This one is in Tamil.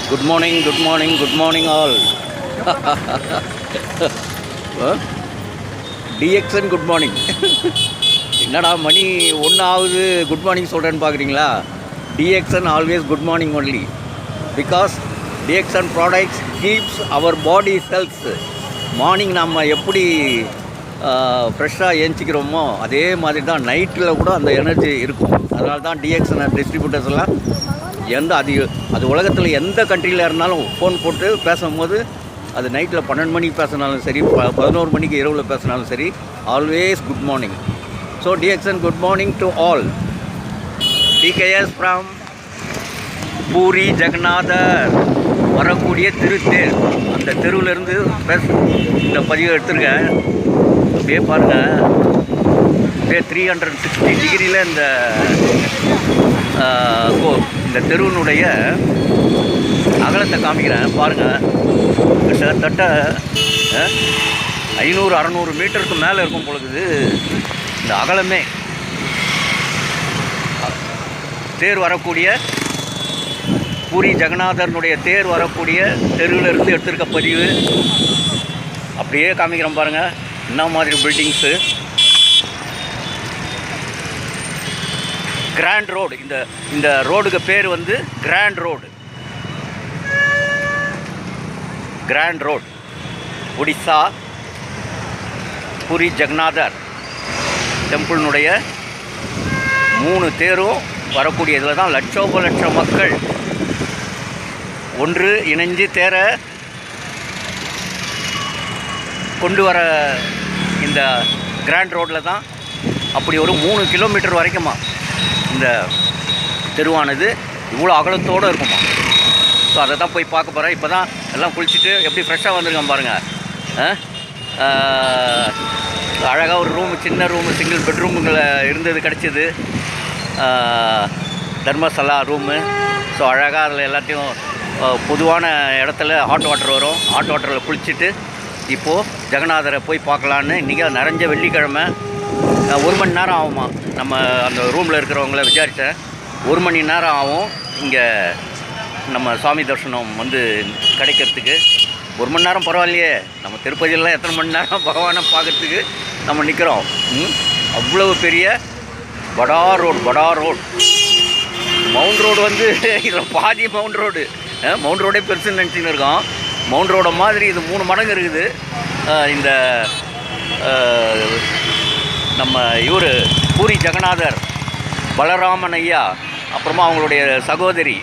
Good morning, good morning, good morning all. DXN good morning. என்னடா மணி 1 ஆகுது குட் மார்னிங் சொல்கிறேன்னு பார்க்குறீங்களா? DXN always good morning only, because DXN products keeps our body health. Morning நம்ம எப்படி ஃப்ரெஷ்ஷாக ஏஞ்சிக்கிறோமோ அதே மாதிரி தான் நைட்டில் கூட அந்த எனர்ஜி இருக்கும். அதனால தான் டிஎக்ஸ்என் டிஸ்ட்ரிபியூட்டர்ஸ் எல்லாம் அது உலகத்தில் எந்த கண்ட்ரியில் இருந்தாலும் ஃபோன் போட்டு பேசும்போது அது நைட்டில் 12 மணிக்கு பேசினாலும் சரி, 11 மணிக்கு இரவில் பேசினாலும் சரி, always good morning. So DXN good morning to all. TKS from Puri ஜெகநாதர் வரக்கூடிய திருத்தேர். அந்த தெருவிலேருந்து இந்த பதிவை எடுத்துருக்கேன். அப்படியே பாருங்கள், அப்படியே 360 டிகிரியில் இந்த தெருவினுடைய அகலத்தை காமிக்கிறேன் பாருங்கள். கிட்டத்தட்ட 500-600 மீட்டருக்கு மேலே இருக்கும் பொழுது இந்த அகலமே. தேர் வரக்கூடிய பூரி ஜெகநாதனுடைய தேர் வரக்கூடிய தெருவிலிருந்து எடுத்திருக்க பதிவு அப்படியே காமிக்கிறோம் பாருங்கள். என்ன மாதிரி பில்டிங்ஸு. Grand road. இந்த ரோடுக்கு பேர் வந்து grand road. Grand road, Odisha Puri ஜெகநாதர் டெம்பிளினுடைய 3 தேரும் வரக்கூடிய இதில் தான் லட்சோப லட்சம் மக்கள் ஒன்று இணைஞ்சு தேரை கொண்டு வர இந்த கிராண்ட் ரோட்டில் தான். அப்படி ஒரு 3 கிலோமீட்டர் வரைக்குமா இந்த தெருவானது இவ்வளோ அகலத்தோடு இருக்குமா. ஸோ அதை தான் போய் பார்க்க போகிறேன். இப்போ தான் எல்லாம் குளிச்சுட்டு எப்படி ஃப்ரெஷ்ஷாக வந்திருக்கேன் பாருங்கள். அழகாக ஒரு ரூமு, சின்ன ரூமு, சிங்கிள் பெட்ரூமுங்களை இருந்தது கிடச்சிது. தர்மசலா ரூமு. ஸோ அழகாக அதில் எல்லாத்தையும் பொதுவான இடத்துல ஹாட் வாட்டர் வரும். ஹாட் வாட்டரில் குளிச்சுட்டு இப்போது ஜெகநாதரை போய் பார்க்கலான்னு. இன்றைக்கி நிறைஞ்ச வெள்ளிக்கிழமை. 1 மணி நேரம் ஆகுமா. நம்ம அந்த ரூமில் இருக்கிறவங்கள விசாரித்தேன். 1 மணி நேரம் ஆகும் இங்கே நம்ம சாமி தரிசனம் வந்து கிடைக்கிறதுக்கு. 1 மணி நேரம் பரவாயில்லையே. நம்ம திருப்பதியெல்லாம் எத்தனை மணி நேரம் பகவானை பார்க்குறதுக்கு நம்ம நிற்கிறோம். அவ்வளவு பெரிய படா ரோடு. மவுண்ட் ரோடு வந்து இதில் பாதி மவுண்ட் ரோடு. மவுண்ட் ரோடே பெருசுன்னு நினச்சின்னு இருக்கோம். மவுண்ட் ரோடை மாதிரி இது 3 மடங்கு இருக்குது. இந்த நம்ம இவர் பூரி ஜெகநாதர், பலராமன் ஐயா, அப்புறமா அவங்களுடைய சகோதரி